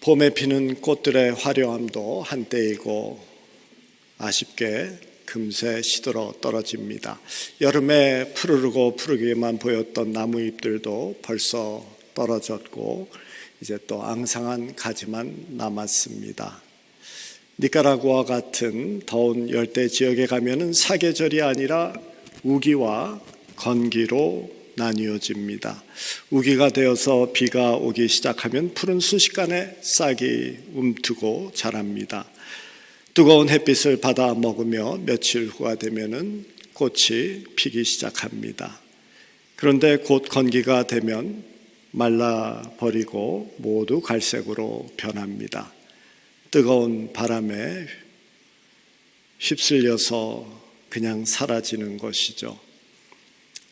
봄에 피는 꽃들의 화려함도 한때이고 아쉽게 금세 시들어 떨어집니다. 여름에 푸르르고 푸르기만 보였던 나무잎들도 벌써 떨어졌고 이제 또 앙상한 가지만 남았습니다. 니카라구아 같은 더운 열대 지역에 가면은 사계절이 아니라 우기와 건기로 나뉘어집니다. 우기가 되어서 비가 오기 시작하면 풀은 순식간에 싹이 움트고 자랍니다. 뜨거운 햇빛을 받아 먹으며 며칠 후가 되면은 꽃이 피기 시작합니다. 그런데 곧 건기가 되면 말라버리고 모두 갈색으로 변합니다. 뜨거운 바람에 휩쓸려서 그냥 사라지는 것이죠.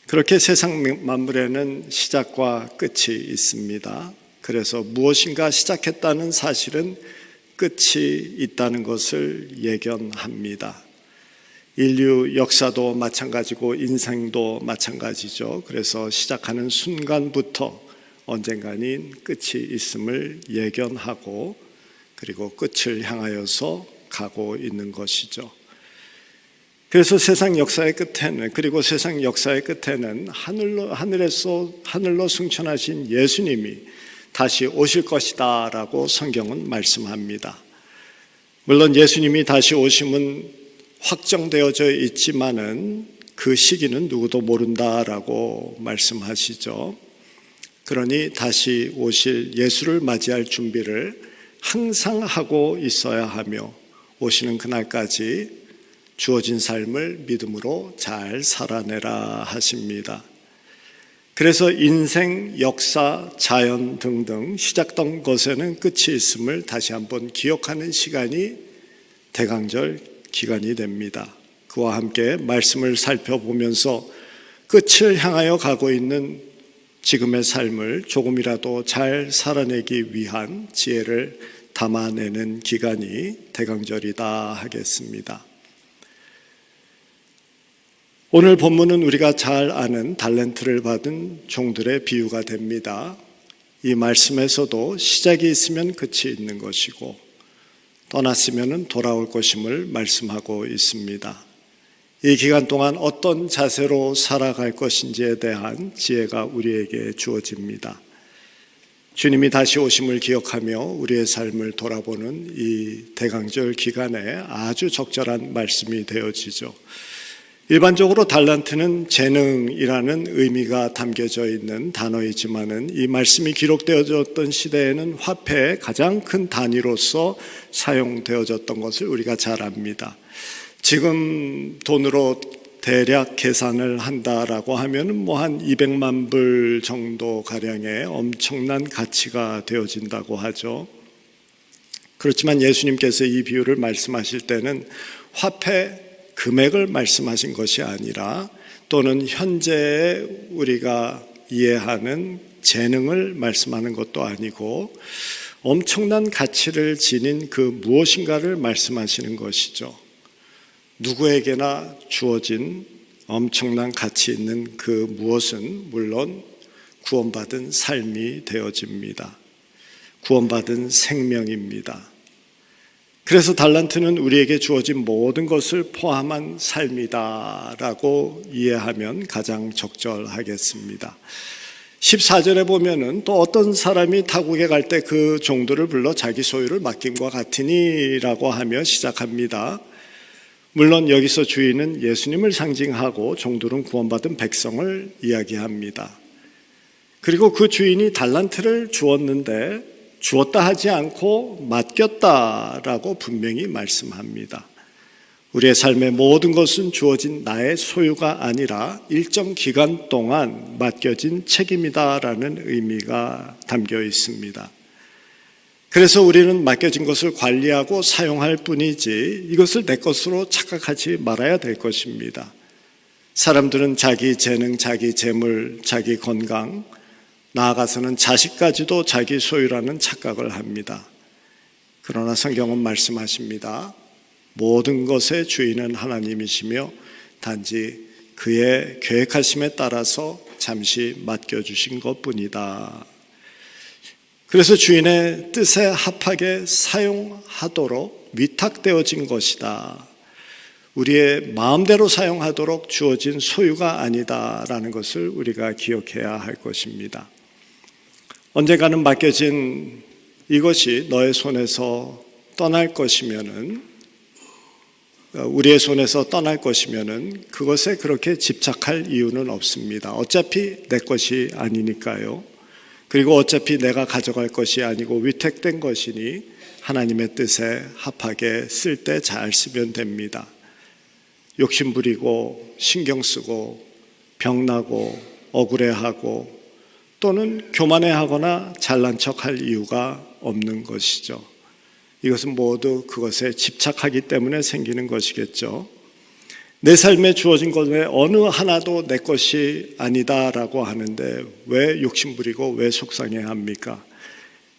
그렇게 세상 만물에는 시작과 끝이 있습니다. 그래서 무엇인가 시작했다는 사실은 끝이 있다는 것을 예견합니다. 인류 역사도 마찬가지고 인생도 마찬가지죠. 그래서 시작하는 순간부터 언젠가는 끝이 있음을 예견하고 그리고 끝을 향하여서 가고 있는 것이죠. 그래서 세상 역사의 끝에는 그리고 세상 역사의 끝에는 하늘로 승천하신 예수님이 다시 오실 것이다 라고 성경은 말씀합니다. 물론 예수님이 다시 오심은 확정되어져 있지만은 그 시기는 누구도 모른다라고 말씀하시죠. 그러니 다시 오실 예수를 맞이할 준비를 항상 하고 있어야 하며 오시는 그날까지 주어진 삶을 믿음으로 잘 살아내라 하십니다. 그래서 인생, 역사, 자연 등등 시작된 것에는 끝이 있음을 다시 한번 기억하는 시간이 대강절 기간이 됩니다. 그와 함께 말씀을 살펴보면서 끝을 향하여 가고 있는 지금의 삶을 조금이라도 잘 살아내기 위한 지혜를 담아내는 기간이 대강절이다 하겠습니다. 오늘 본문은 우리가 잘 아는 달란트를 받은 종들의 비유가 됩니다. 이 말씀에서도 시작이 있으면 끝이 있는 것이고 떠났으면 돌아올 것임을 말씀하고 있습니다. 이 기간 동안 어떤 자세로 살아갈 것인지에 대한 지혜가 우리에게 주어집니다. 주님이 다시 오심을 기억하며 우리의 삶을 돌아보는 이 대강절 기간에 아주 적절한 말씀이 되어지죠. 일반적으로 달란트는 재능이라는 의미가 담겨져 있는 단어이지만은 이 말씀이 기록되어졌던 시대에는 화폐의 가장 큰 단위로서 사용되어졌던 것을 우리가 잘 압니다. 지금 돈으로 대략 계산을 한다라고 하면은 한 200만 불 정도 가량의 엄청난 가치가 되어진다고 하죠. 그렇지만 예수님께서 이 비유를 말씀하실 때는 화폐 금액을 말씀하신 것이 아니라 또는 현재 우리가 이해하는 재능을 말씀하는 것도 아니고 엄청난 가치를 지닌 그 무엇인가를 말씀하시는 것이죠. 누구에게나 주어진 엄청난 가치 있는 그 무엇은 물론 구원받은 삶이 되어집니다. 구원받은 생명입니다. 그래서 달란트는 우리에게 주어진 모든 것을 포함한 삶이다라고 이해하면 가장 적절하겠습니다. 14절에 보면은 또 어떤 사람이 타국에 갈 때 그 종들을 불러 자기 소유를 맡김과 같으니라고 하며 시작합니다. 물론 여기서 주인은 예수님을 상징하고 종들은 구원받은 백성을 이야기합니다. 그리고 그 주인이 달란트를 주었는데 주었다 하지 않고 맡겼다라고 분명히 말씀합니다. 우리의 삶의 모든 것은 주어진 나의 소유가 아니라 일정 기간 동안 맡겨진 책임이다라는 의미가 담겨 있습니다. 그래서 우리는 맡겨진 것을 관리하고 사용할 뿐이지 이것을 내 것으로 착각하지 말아야 될 것입니다. 사람들은 자기 재능, 자기 재물, 자기 건강, 나아가서는 자식까지도 자기 소유라는 착각을 합니다. 그러나 성경은 말씀하십니다. 모든 것의 주인은 하나님이시며 단지 그의 계획하심에 따라서 잠시 맡겨주신 것뿐이다. 그래서 주인의 뜻에 합하게 사용하도록 위탁되어진 것이다. 우리의 마음대로 사용하도록 주어진 소유가 아니다라는 것을 우리가 기억해야 할 것입니다. 언젠가는 맡겨진 이것이 너의 손에서 떠날 것이면은, 우리의 손에서 떠날 것이면은 그것에 그렇게 집착할 이유는 없습니다. 어차피 내 것이 아니니까요. 그리고 어차피 내가 가져갈 것이 아니고 위탁된 것이니 하나님의 뜻에 합하게 쓸 때 잘 쓰면 됩니다. 욕심 부리고 신경 쓰고 병나고 억울해하고 또는 교만해하거나 잘난 척할 이유가 없는 것이죠. 이것은 모두 그것에 집착하기 때문에 생기는 것이겠죠. 내 삶에 주어진 것에 어느 하나도 내 것이 아니다라고 하는데 왜 욕심부리고 왜 속상해합니까?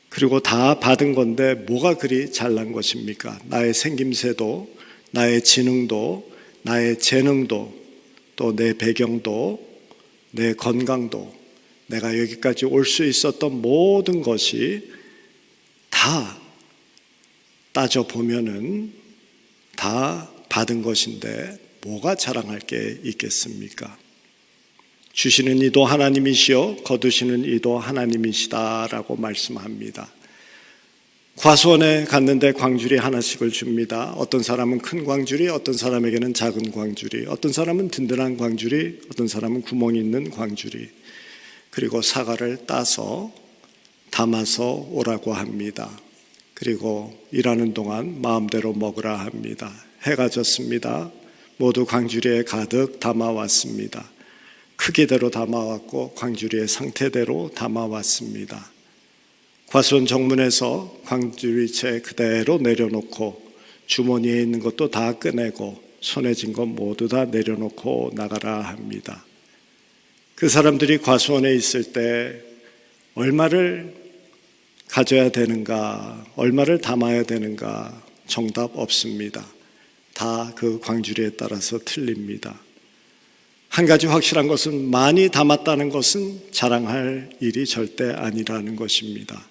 그리고 다 받은 건데 뭐가 그리 잘난 것입니까? 나의 생김새도, 나의 지능도, 나의 재능도, 또 내 배경도, 내 건강도, 내가 여기까지 올 수 있었던 모든 것이 다 따져보면은 다 받은 것인데 뭐가 자랑할 게 있겠습니까? 주시는 이도 하나님이시요 거두시는 이도 하나님이시다라고 말씀합니다. 과수원에 갔는데 광주리 하나씩을 줍니다. 어떤 사람은 큰 광주리, 어떤 사람에게는 작은 광주리, 어떤 사람은 든든한 광주리, 어떤 사람은 구멍이 있는 광주리. 그리고 사과를 따서 담아서 오라고 합니다. 그리고 일하는 동안 마음대로 먹으라 합니다. 해가 졌습니다. 모두 광주리에 가득 담아왔습니다. 크기대로 담아왔고 광주리의 상태대로 담아왔습니다. 과수원 정문에서 광주리채 그대로 내려놓고 주머니에 있는 것도 다 꺼내고 손에 쥔 것 모두 다 내려놓고 나가라 합니다. 그 사람들이 과수원에 있을 때 얼마를 가져야 되는가, 얼마를 담아야 되는가 정답 없습니다. 다 그 광주리에 따라서 틀립니다. 한 가지 확실한 것은 많이 담았다는 것은 자랑할 일이 절대 아니라는 것입니다.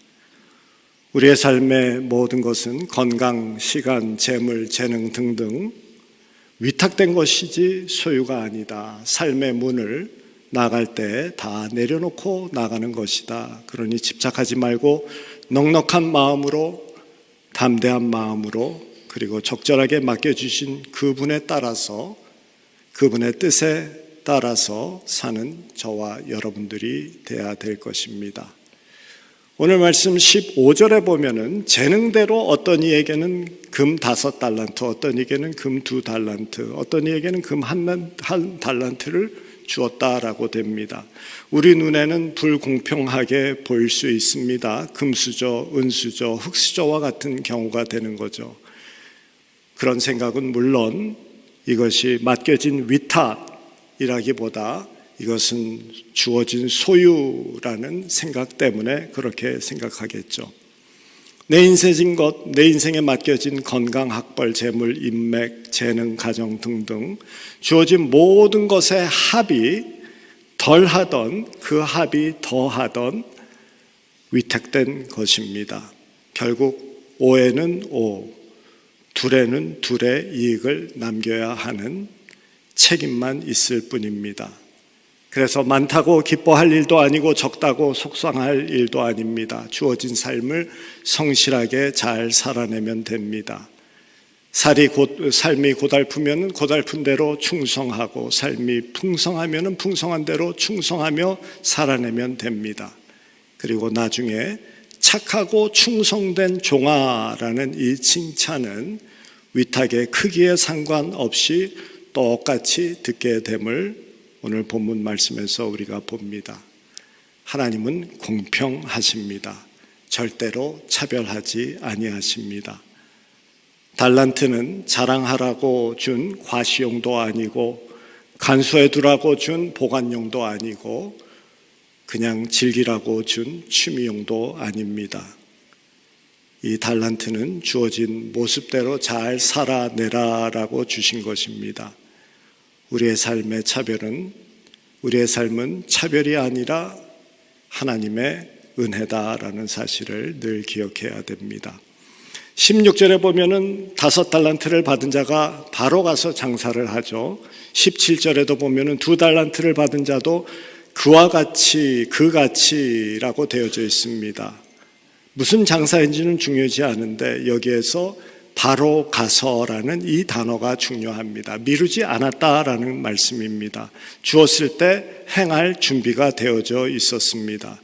우리의 삶의 모든 것은 건강, 시간, 재물, 재능 등등 위탁된 것이지 소유가 아니다. 삶의 문을 나갈 때 다 내려놓고 나가는 것이다. 그러니 집착하지 말고 넉넉한 마음으로, 담대한 마음으로, 그리고 적절하게 맡겨주신 그분에 따라서, 그분의 뜻에 따라서 사는 저와 여러분들이 되어야 될 것입니다. 오늘 말씀 15절에 보면은 재능대로 어떤 이에게는 금 5달란트, 어떤 이에게는 금 2달란트, 어떤 이에게는 금 한 달란트를 주었다라고 됩니다. 우리 눈에는 불공평하게 보일 수 있습니다. 금수저, 은수저, 흙수저와 같은 경우가 되는 거죠. 그런 생각은 물론 이것이 맡겨진 위탁이라기보다 이것은 주어진 소유라는 생각 때문에 그렇게 생각하겠죠. 내 인생인 것, 내 인생에 맡겨진 건강, 학벌, 재물, 인맥, 재능, 가정 등등 주어진 모든 것의 합이 덜하던 그 합이 더하던 위탁된 것입니다. 결국 오에는 오, 둘에는 둘의 이익을 남겨야 하는 책임만 있을 뿐입니다. 그래서 많다고 기뻐할 일도 아니고 적다고 속상할 일도 아닙니다. 주어진 삶을 성실하게 잘 살아내면 됩니다. 삶이 고달프면 고달픈 대로 충성하고 삶이 풍성하면 풍성한 대로 충성하며 살아내면 됩니다. 그리고 나중에 착하고 충성된 종아라는 이 칭찬은 위탁의 크기에 상관없이 똑같이 듣게 됨을 오늘 본문 말씀에서 우리가 봅니다. 하나님은 공평하십니다. 절대로 차별하지 아니하십니다. 달란트는 자랑하라고 준 과시용도 아니고 간수해 두라고 준 보관용도 아니고 그냥 즐기라고 준 취미용도 아닙니다. 이 달란트는 주어진 모습대로 잘 살아내라라고 주신 것입니다. 우리의 삶의 차별은, 우리의 삶은 차별이 아니라 하나님의 은혜다라는 사실을 늘 기억해야 됩니다. 16절에 보면은 5달란트를 받은 자가 바로 가서 장사를 하죠. 17절에도 보면은 2달란트를 받은 자도 그와 같이 그 가치라고 되어져 있습니다. 무슨 장사인지는 중요하지 않은데 여기에서 바로 가서라는 이 단어가 중요합니다. 미루지 않았다라는 말씀입니다. 주었을 때 행할 준비가 되어져 있었습니다.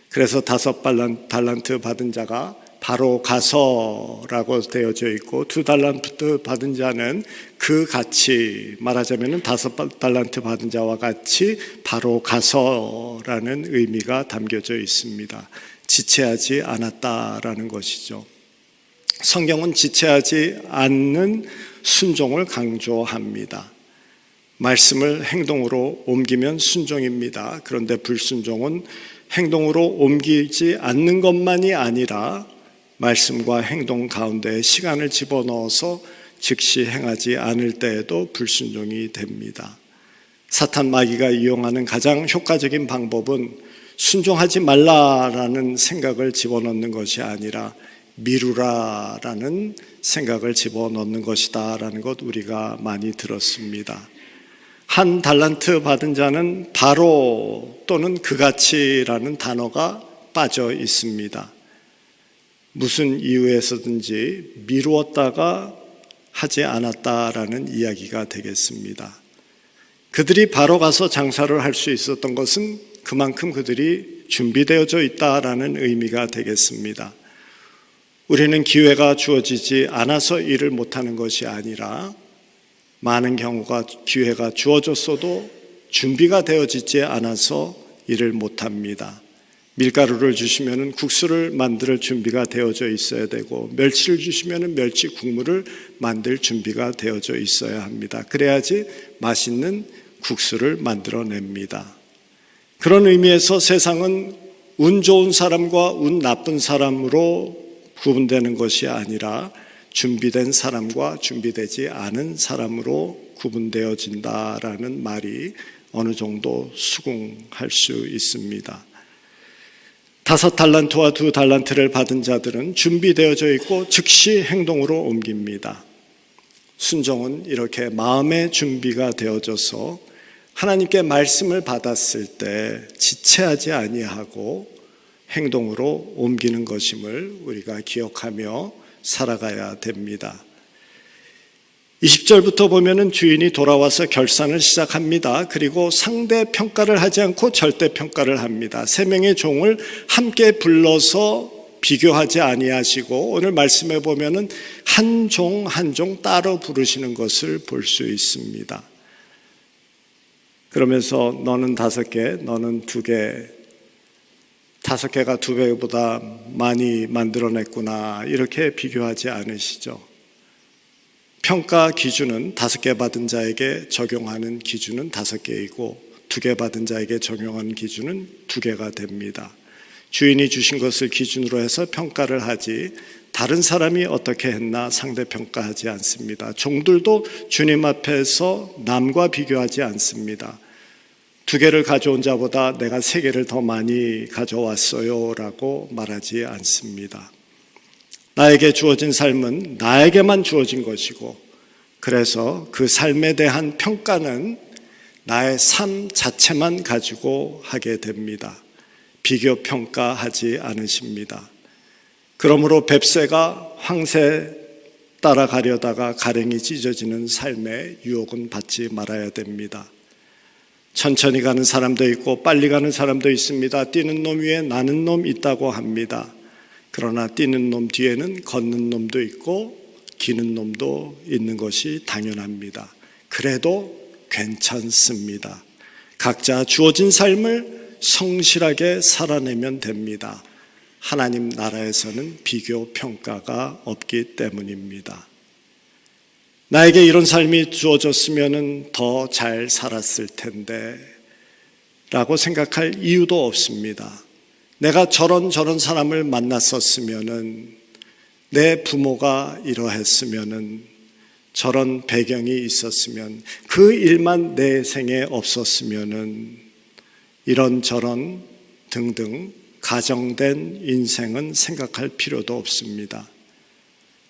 그래서 5달란트 받은 자가 바로 가서라고 되어져 있고 2달란트 받은 자는 그 같이, 말하자면 5달란트 받은 자와 같이 바로 가서라는 의미가 담겨져 있습니다. 지체하지 않았다라는 것이죠. 성경은 지체하지 않는 순종을 강조합니다. 말씀을 행동으로 옮기면 순종입니다. 그런데 불순종은 행동으로 옮기지 않는 것만이 아니라 말씀과 행동 가운데 시간을 집어넣어서 즉시 행하지 않을 때에도 불순종이 됩니다. 사탄 마귀가 이용하는 가장 효과적인 방법은 순종하지 말라라는 생각을 집어넣는 것이 아니라 미루라라는 생각을 집어넣는 것이다라는 것 우리가 많이 들었습니다. 1달란트 받은 자는 바로 또는 그같이라는 단어가 빠져 있습니다. 무슨 이유에서든지 미루었다가 하지 않았다라는 이야기가 되겠습니다. 그들이 바로 가서 장사를 할 수 있었던 것은 그만큼 그들이 준비되어져 있다라는 의미가 되겠습니다. 우리는 기회가 주어지지 않아서 일을 못하는 것이 아니라 많은 경우가 기회가 주어졌어도 준비가 되어지지 않아서 일을 못합니다. 밀가루를 주시면 국수를 만들 준비가 되어져 있어야 되고 멸치를 주시면 멸치 국물을 만들 준비가 되어져 있어야 합니다. 그래야지 맛있는 국수를 만들어냅니다. 그런 의미에서 세상은 운 좋은 사람과 운 나쁜 사람으로 구분되는 것이 아니라 준비된 사람과 준비되지 않은 사람으로 구분되어진다라는 말이 어느 정도 수긍할 수 있습니다. 5달란트와 2달란트를 받은 자들은 준비되어져 있고 즉시 행동으로 옮깁니다. 순종은 이렇게 마음의 준비가 되어져서 하나님께 말씀을 받았을 때 지체하지 아니하고 행동으로 옮기는 것임을 우리가 기억하며 살아가야 됩니다. 20절부터 보면은 주인이 돌아와서 결산을 시작합니다. 그리고 상대 평가를 하지 않고 절대 평가를 합니다. 3명의 종을 함께 불러서 비교하지 아니하시고 오늘 말씀에 보면은 한 종 한 종 따로 부르시는 것을 볼 수 있습니다. 그러면서 너는 5개, 너는 2개, 5개가 2배보다 많이 만들어냈구나 이렇게 비교하지 않으시죠. 평가 기준은 5개 받은 자에게 적용하는 기준은 5개이고 2개 받은 자에게 적용하는 기준은 2개가 됩니다. 주인이 주신 것을 기준으로 해서 평가를 하지 다른 사람이 어떻게 했나 상대평가하지 않습니다. 종들도 주님 앞에서 남과 비교하지 않습니다. 2개를 가져온 자보다 내가 3개를 더 많이 가져왔어요 라고 말하지 않습니다. 나에게 주어진 삶은 나에게만 주어진 것이고 그래서 그 삶에 대한 평가는 나의 삶 자체만 가지고 하게 됩니다. 비교 평가하지 않으십니다. 그러므로 뱁새가 황새 따라가려다가 가랭이 찢어지는 삶의 유혹은 받지 말아야 됩니다. 천천히 가는 사람도 있고 빨리 가는 사람도 있습니다. 뛰는 놈 위에 나는 놈 있다고 합니다. 그러나 뛰는 놈 뒤에는 걷는 놈도 있고 기는 놈도 있는 것이 당연합니다. 그래도 괜찮습니다. 각자 주어진 삶을 성실하게 살아내면 됩니다. 하나님 나라에서는 비교 평가가 없기 때문입니다. 나에게 이런 삶이 주어졌으면 더 잘 살았을 텐데 라고 생각할 이유도 없습니다. 내가 저런 사람을 만났었으면은, 내 부모가 이러했으면은, 저런 배경이 있었으면, 그 일만 내 생에 없었으면은, 이런저런 등등 가정된 인생은 생각할 필요도 없습니다.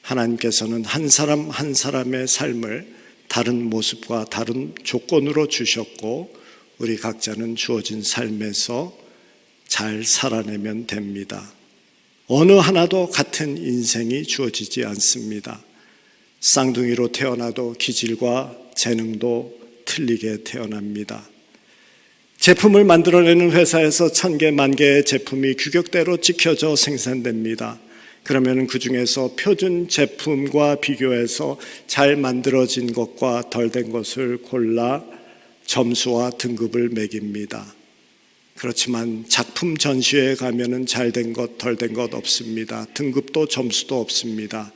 하나님께서는 한 사람 한 사람의 삶을 다른 모습과 다른 조건으로 주셨고 우리 각자는 주어진 삶에서 잘 살아내면 됩니다. 어느 하나도 같은 인생이 주어지지 않습니다. 쌍둥이로 태어나도 기질과 재능도 틀리게 태어납니다. 제품을 만들어내는 회사에서 1000개, 10,000개의 제품이 규격대로 찍혀져 생산됩니다. 그러면 그 중에서 표준 제품과 비교해서 잘 만들어진 것과 덜 된 것을 골라 점수와 등급을 매깁니다. 그렇지만 작품 전시회에 가면은 잘 된 것, 덜 된 것 없습니다. 등급도 점수도 없습니다.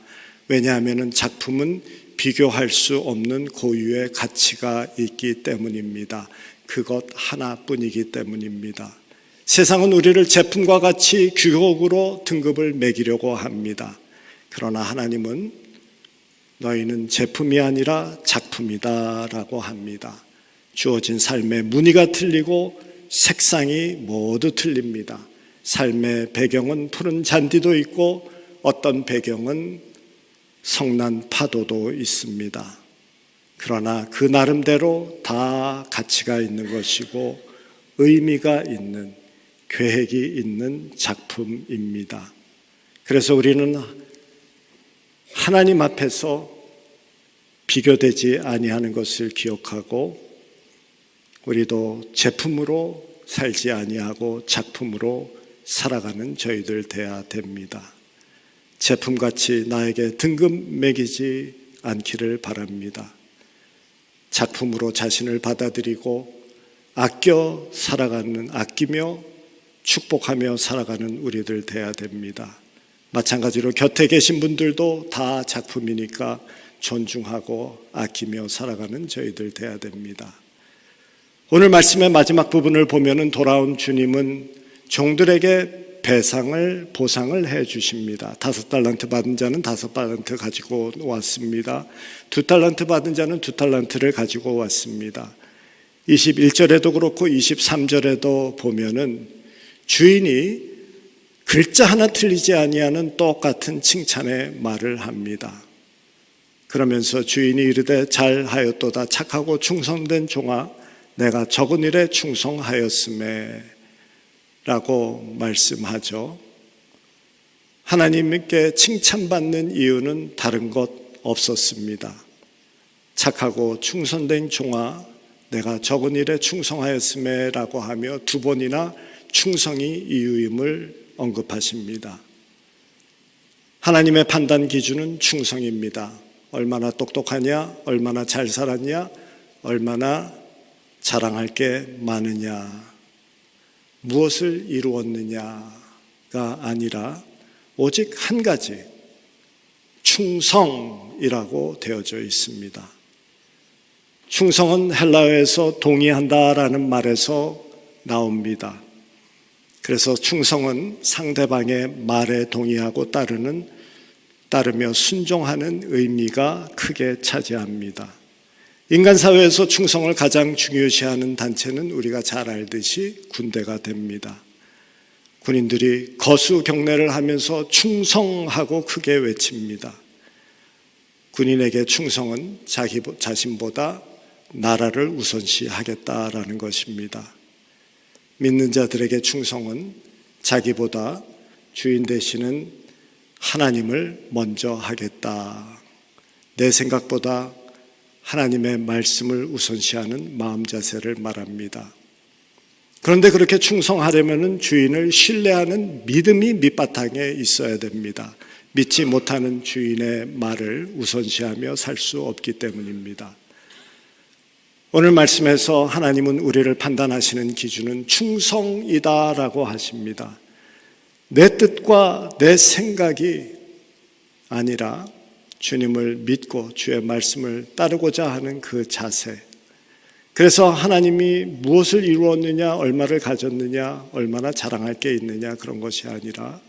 왜냐하면 작품은 비교할 수 없는 고유의 가치가 있기 때문입니다. 그것 하나뿐이기 때문입니다. 세상은 우리를 제품과 같이 규격으로 등급을 매기려고 합니다. 그러나 하나님은 너희는 제품이 아니라 작품이다 라고 합니다. 주어진 삶의 무늬가 틀리고 색상이 모두 틀립니다. 삶의 배경은 푸른 잔디도 있고 어떤 배경은 성난 파도도 있습니다. 그러나 그 나름대로 다 가치가 있는 것이고 의미가 있는, 계획이 있는 작품입니다. 그래서 우리는 하나님 앞에서 비교되지 아니하는 것을 기억하고 우리도 제품으로 살지 아니하고 작품으로 살아가는 저희들 돼야 됩니다. 제품같이 나에게 등급 매기지 않기를 바랍니다. 작품으로 자신을 받아들이고 아끼며 축복하며 살아가는 우리들 돼야 됩니다. 마찬가지로 곁에 계신 분들도 다 작품이니까 존중하고 아끼며 살아가는 저희들 돼야 됩니다. 오늘 말씀의 마지막 부분을 보면은 돌아온 주님은 종들에게 보상을 해 주십니다. 5달란트 받은 자는 5달란트 가지고 왔습니다. 2달란트 받은 자는 2달란트를 가지고 왔습니다. 21절에도 그렇고 23절에도 보면은 주인이 글자 하나 틀리지 아니하는 똑같은 칭찬의 말을 합니다. 그러면서 주인이 이르되 잘하였도다 착하고 충성된 종아 내가 적은 일에 충성하였음에 라고 말씀하죠. 하나님께 칭찬받는 이유는 다른 것 없었습니다. 착하고 충성된 종아 내가 적은 일에 충성하였음에 라고 하며 2번이나 충성이 이유임을 언급하십니다. 하나님의 판단 기준은 충성입니다. 얼마나 똑똑하냐, 얼마나 잘 살았냐, 얼마나 자랑할 게 많으냐, 무엇을 이루었느냐가 아니라 오직 한 가지, 충성이라고 되어져 있습니다. 충성은 헬라어에서 동의한다라는 말에서 나옵니다. 그래서 충성은 상대방의 말에 동의하고 따르며 순종하는 의미가 크게 차지합니다. 인간 사회에서 충성을 가장 중요시하는 단체는 우리가 잘 알듯이 군대가 됩니다. 군인들이 거수 경례를 하면서 충성하고 크게 외칩니다. 군인에게 충성은 자신보다 나라를 우선시하겠다라는 것입니다. 믿는 자들에게 충성은 자기보다 주인 되시는 하나님을 먼저 하겠다. 내 생각보다 하나님의 말씀을 우선시하는 마음 자세를 말합니다. 그런데 그렇게 충성하려면 주인을 신뢰하는 믿음이 밑바탕에 있어야 됩니다. 믿지 못하는 주인의 말을 우선시하며 살 수 없기 때문입니다. 오늘 말씀에서 하나님은 우리를 판단하시는 기준은 충성이다라고 하십니다. 내 뜻과 내 생각이 아니라 주님을 믿고 주의 말씀을 따르고자 하는 그 자세. 그래서 하나님이 무엇을 이루었느냐, 얼마를 가졌느냐, 얼마나 자랑할 게 있느냐 그런 것이 아니라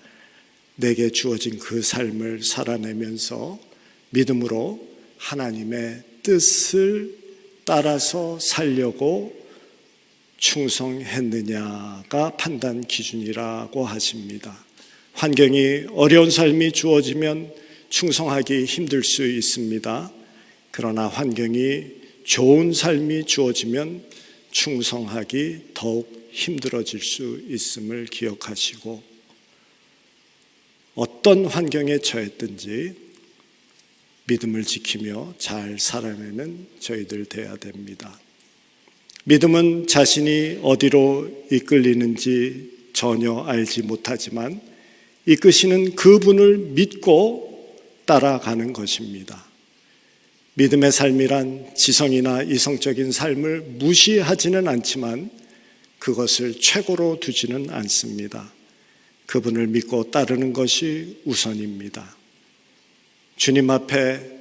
내게 주어진 그 삶을 살아내면서 믿음으로 하나님의 뜻을 따라서 살려고 충성했느냐가 판단 기준이라고 하십니다. 환경이 어려운 삶이 주어지면 충성하기 힘들 수 있습니다. 그러나 환경이 좋은 삶이 주어지면 충성하기 더욱 힘들어질 수 있음을 기억하시고, 어떤 환경에 처했든지 믿음을 지키며 잘 살아내는 저희들 되어야 됩니다. 믿음은 자신이 어디로 이끌리는지 전혀 알지 못하지만 이끄시는 그분을 믿고 따라가는 것입니다. 믿음의 삶이란 지성이나 이성적인 삶을 무시하지는 않지만 그것을 최고로 두지는 않습니다. 그분을 믿고 따르는 것이 우선입니다. 주님 앞에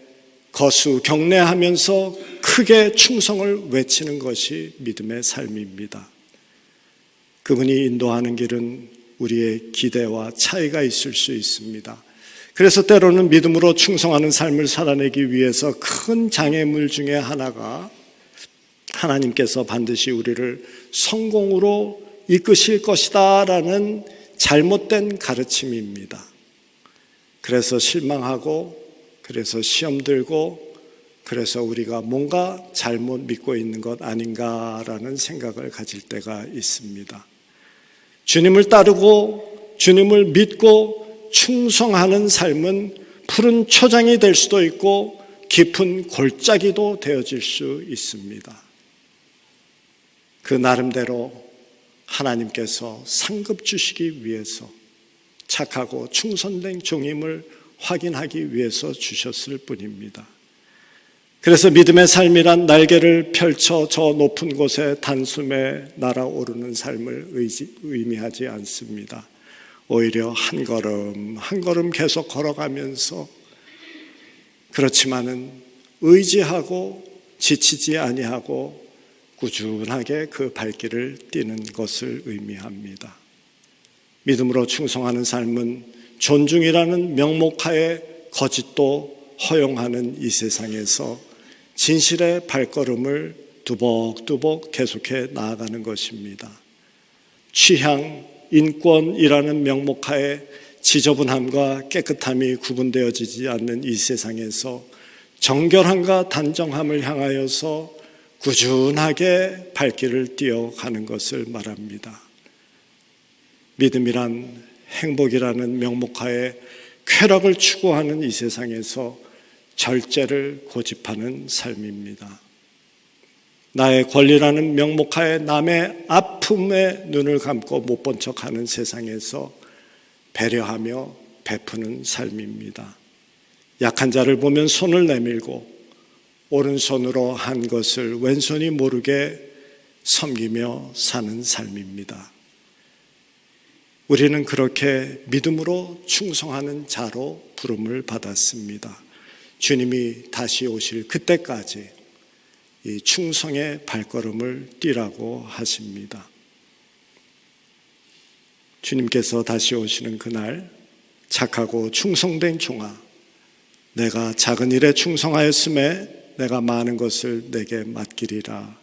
거수 경례하면서 크게 충성을 외치는 것이 믿음의 삶입니다. 그분이 인도하는 길은 우리의 기대와 차이가 있을 수 있습니다. 그래서 때로는 믿음으로 충성하는 삶을 살아내기 위해서 큰 장애물 중에 하나가 하나님께서 반드시 우리를 성공으로 이끄실 것이다 라는 잘못된 가르침입니다. 그래서 실망하고, 그래서 시험 들고, 그래서 우리가 뭔가 잘못 믿고 있는 것 아닌가라는 생각을 가질 때가 있습니다. 주님을 따르고 주님을 믿고 충성하는 삶은 푸른 초장이 될 수도 있고 깊은 골짜기도 되어질 수 있습니다. 그 나름대로 하나님께서 상급 주시기 위해서 착하고 충성된 종임을 확인하기 위해서 주셨을 뿐입니다. 그래서 믿음의 삶이란 날개를 펼쳐 저 높은 곳에 단숨에 날아오르는 삶을 의미하지 않습니다. 오히려 한 걸음 한 걸음 계속 걸어가면서, 그렇지만은 의지하고 지치지 아니하고 꾸준하게 그 발길을 띄는 것을 의미합니다. 믿음으로 충성하는 삶은 존중이라는 명목하에 거짓도 허용하는 이 세상에서 진실의 발걸음을 두벅두벅 계속해 나아가는 것입니다. 취향, 인권이라는 명목하에 지저분함과 깨끗함이 구분되어지지 않는 이 세상에서 정결함과 단정함을 향하여서 꾸준하게 발길을 띄어가는 것을 말합니다. 믿음이란 행복이라는 명목하에 쾌락을 추구하는 이 세상에서 절제를 고집하는 삶입니다. 나의 권리라는 명목하에 남의 아픔에 눈을 감고 못 본 척하는 세상에서 배려하며 베푸는 삶입니다. 약한 자를 보면 손을 내밀고 오른손으로 한 것을 왼손이 모르게 섬기며 사는 삶입니다. 우리는 그렇게 믿음으로 충성하는 자로 부름을 받았습니다. 주님이 다시 오실 그때까지 이 충성의 발걸음을 뛰라고 하십니다. 주님께서 다시 오시는 그날, 착하고 충성된 종아, 내가 작은 일에 충성하였음에 내가 많은 것을 내게 맡기리라.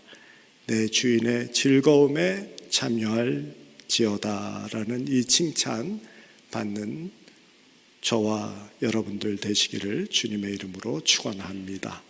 내 주인의 즐거움에 참여할지어다 라는 이 칭찬 받는 저와 여러분들 되시기를 주님의 이름으로 축원합니다.